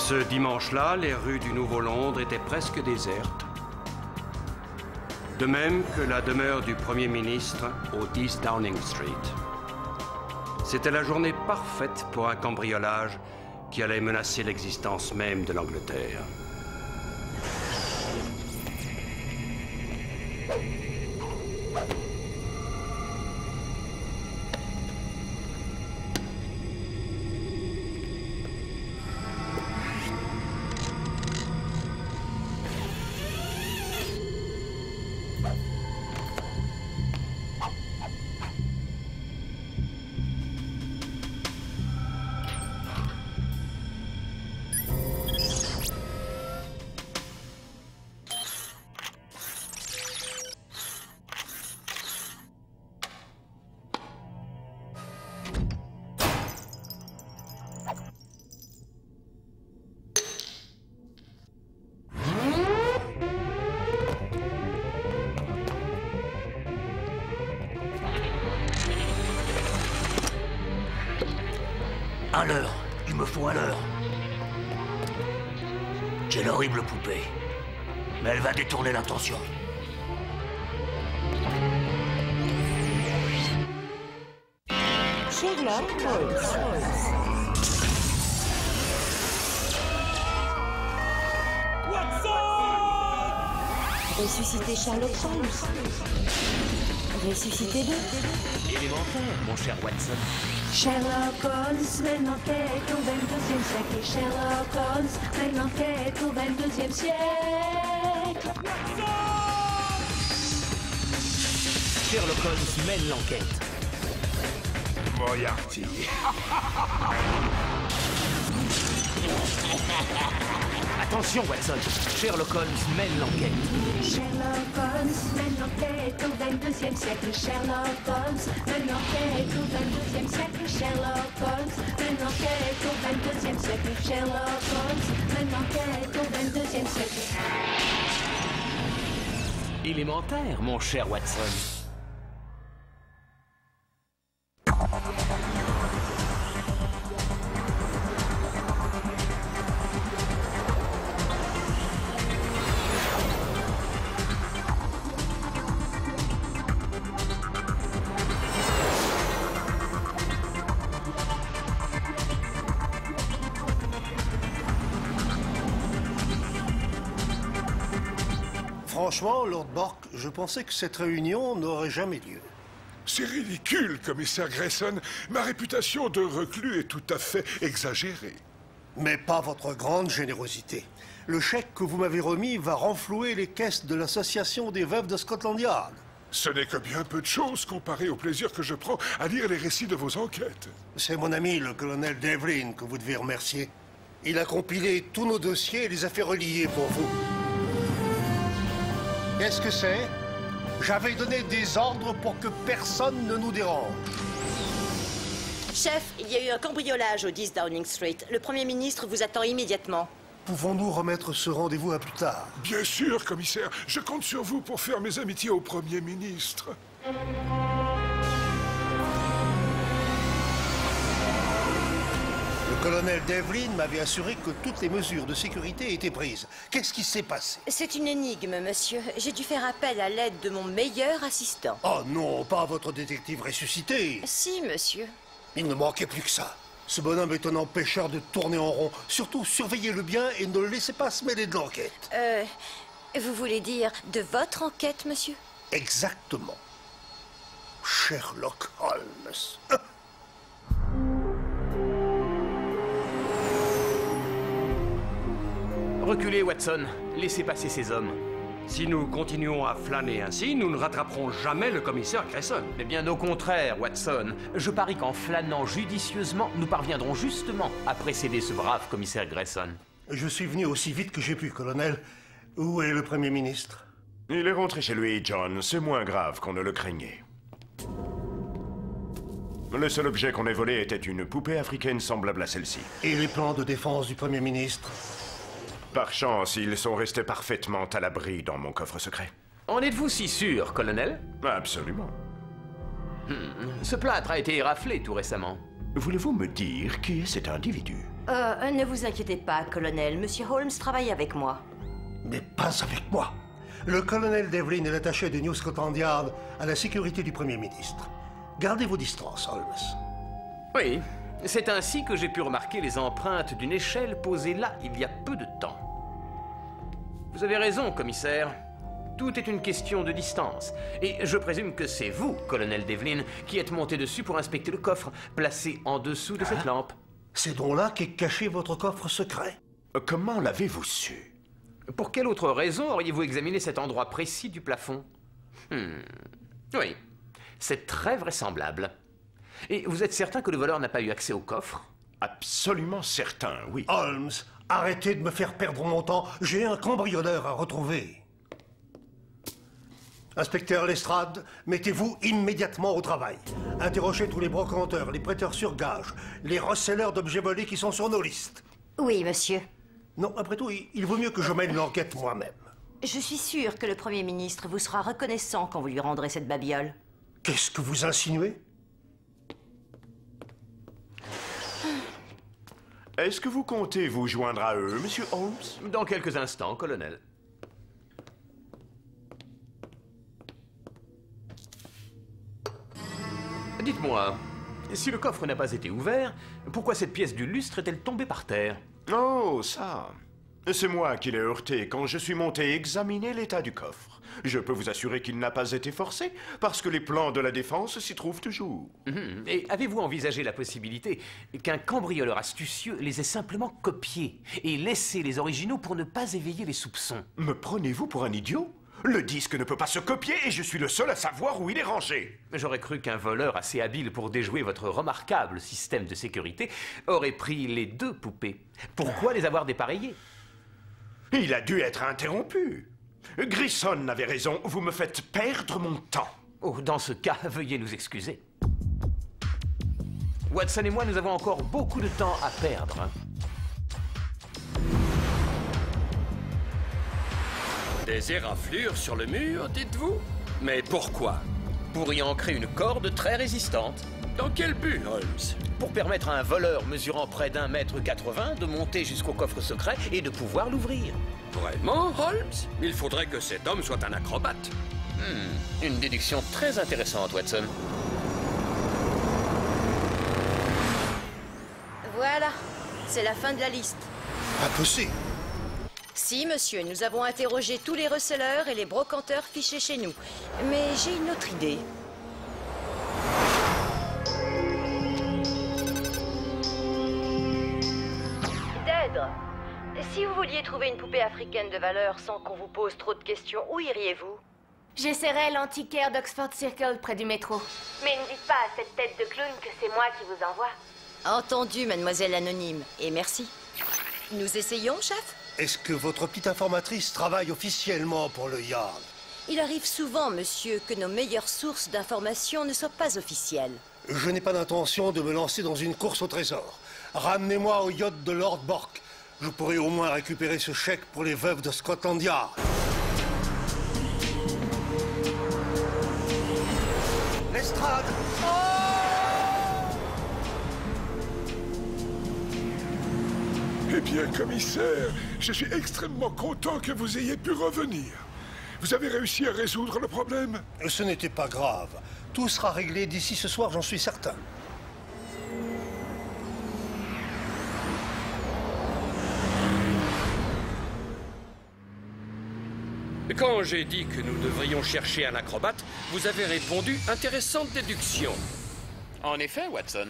Ce dimanche-là, les rues du Nouveau Londres étaient presque désertes. De même que la demeure du Premier ministre au 10 Downing Street. C'était la journée parfaite pour un cambriolage qui allait menacer l'existence même de l'Angleterre. À l'heure, il me faut à l'heure. J'ai l'horrible poupée, mais elle va détourner l'attention. Sherlock Holmes. Ressusciter Sherlock Holmes. Ressuscitez-le. Élémentaire, mon cher Watson. Sherlock Holmes mène l'enquête au 22e siècle. Sherlock Holmes mène l'enquête au 22e siècle. Sherlock Holmes mène l'enquête. Moriarty. Attention, Watson. Sherlock Holmes mène l'enquête. Sherlock Holmes mène l'enquête au 22e siècle. Sherlock Holmes mène l'enquête au 22e siècle. Sherlock Holmes mène l'enquête au 22e siècle. Sherlock Holmes mène l'enquête au 22e siècle. Élémentaire, mon cher Watson. Franchement, Lord Bork, je pensais que cette réunion n'aurait jamais lieu. C'est ridicule, commissaire Grayson. Ma réputation de reclus est tout à fait exagérée. Mais pas votre grande générosité. Le chèque que vous m'avez remis va renflouer les caisses de l'association des veuves de Scotland Yard. Ce n'est que bien peu de choses comparé au plaisir que je prends à lire les récits de vos enquêtes. C'est mon ami, le colonel Devlin, que vous devez remercier. Il a compilé tous nos dossiers et les a fait relier pour vous. Qu'est-ce que c'est? J'avais donné des ordres pour que personne ne nous dérange. Chef, il y a eu un cambriolage au 10 Downing Street. Le Premier ministre vous attend immédiatement. Pouvons-nous remettre ce rendez-vous à plus tard? Bien sûr, commissaire. Je compte sur vous pour faire mes amitiés au Premier ministre. Le colonel Devlin m'avait assuré que toutes les mesures de sécurité étaient prises. Qu'est-ce qui s'est passé? C'est une énigme, monsieur. J'ai dû faire appel à l'aide de mon meilleur assistant. Oh non, pas votre détective ressuscité. Si, monsieur. Il ne manquait plus que ça. Ce bonhomme est un empêcheur de tourner en rond. Surtout, surveillez-le bien et ne le laissez pas se mêler de l'enquête. Vous voulez dire de votre enquête, monsieur? Exactement. Sherlock Holmes. Reculez, Watson. Laissez passer ces hommes. Si nous continuons à flâner ainsi, nous ne rattraperons jamais le commissaire Grayson. Mais bien au contraire, Watson. Je parie qu'en flânant judicieusement, nous parviendrons justement à précéder ce brave commissaire Grayson. Je suis venu aussi vite que j'ai pu, colonel. Où est le Premier ministre? Il est rentré chez lui, John. C'est moins grave qu'on ne le craignait. Le seul objet qu'on ait volé était une poupée africaine semblable à celle-ci. Et les plans de défense du Premier ministre? Par chance, ils sont restés parfaitement à l'abri dans mon coffre secret. En êtes-vous si sûr, colonel? Absolument. Ce plâtre a été éraflé tout récemment. Voulez-vous me dire qui est cet individu? Ne vous inquiétez pas, colonel. Monsieur Holmes travaille avec moi. Mais pas avec moi. Le colonel Devlin est l'attaché de New Scotland Yard à la sécurité du Premier ministre. Gardez vos distances, Holmes. Oui, c'est ainsi que j'ai pu remarquer les empreintes d'une échelle posée là il y a peu de temps. Vous avez raison, commissaire. Tout est une question de distance. Et je présume que c'est vous, colonel Devlin, qui êtes monté dessus pour inspecter le coffre, placé en dessous de cette lampe. C'est donc là qu'est caché votre coffre secret. Comment l'avez-vous su? Pour quelle autre raison auriez-vous examiné cet endroit précis du plafond? Oui, c'est très vraisemblable. Et vous êtes certain que le voleur n'a pas eu accès au coffre? Absolument certain, oui. Holmes, arrêtez de me faire perdre mon temps. J'ai un cambrioleur à retrouver. Inspecteur Lestrade, mettez-vous immédiatement au travail. Interrogez tous les brocanteurs, les prêteurs sur gage, les receleurs d'objets volés qui sont sur nos listes. Oui, monsieur. Non, après tout, il vaut mieux que je mène l'enquête moi-même. Je suis sûre que le Premier ministre vous sera reconnaissant quand vous lui rendrez cette babiole. Qu'est-ce que vous insinuez? Est-ce que vous comptez vous joindre à eux, monsieur Holmes? Dans quelques instants, colonel. Dites-moi, si le coffre n'a pas été ouvert, pourquoi cette pièce du lustre est-elle tombée par terre? Oh, ça. C'est moi qui l'ai heurté quand je suis monté examiner l'état du coffre. Je peux vous assurer qu'il n'a pas été forcé, parce que les plans de la défense s'y trouvent toujours. Et avez-vous envisagé la possibilité qu'un cambrioleur astucieux les ait simplement copiés et laissé les originaux pour ne pas éveiller les soupçons? Me prenez-vous pour un idiot? Le disque ne peut pas se copier et je suis le seul à savoir où il est rangé. J'aurais cru qu'un voleur assez habile pour déjouer votre remarquable système de sécurité aurait pris les deux poupées. Pourquoi les avoir dépareillées? Il a dû être interrompu. Grayson avait raison, vous me faites perdre mon temps. Oh, dans ce cas, veuillez nous excuser. Watson et moi, nous avons encore beaucoup de temps à perdre. Des éraflures sur le mur, dites-vous? Mais pourquoi? Pour y ancrer une corde très résistante. Dans quel but, Holmes? Pour permettre à un voleur mesurant près d'1,80 m de monter jusqu'au coffre secret et de pouvoir l'ouvrir. Vraiment, Holmes? Il faudrait que cet homme soit un acrobate. Une déduction très intéressante, Watson. Voilà, c'est la fin de la liste. Impossible. Si, monsieur, nous avons interrogé tous les receleurs et les brocanteurs fichés chez nous. Mais j'ai une autre idée. Dèdre, si vous vouliez trouver une poupée africaine de valeur sans qu'on vous pose trop de questions, où iriez-vous? J'essaierai l'antiquaire d'Oxford Circle près du métro. Mais ne dites pas à cette tête de clown que c'est moi qui vous envoie. Entendu, mademoiselle anonyme, et merci. Nous essayons, chef? Est-ce que votre petite informatrice travaille officiellement pour le Yard? Il arrive souvent, monsieur, que nos meilleures sources d'informations ne soient pas officielles. Je n'ai pas d'intention de me lancer dans une course au trésor. Ramenez-moi au yacht de Lord Bork. Je pourrai au moins récupérer ce chèque pour les veuves de Scotland Yard. Lestrade! Eh bien, commissaire, je suis extrêmement content que vous ayez pu revenir. Vous avez réussi à résoudre le problème? Ce n'était pas grave. Tout sera réglé d'ici ce soir, j'en suis certain. Quand j'ai dit que nous devrions chercher un acrobate, vous avez répondu « intéressante déduction ». En effet, Watson.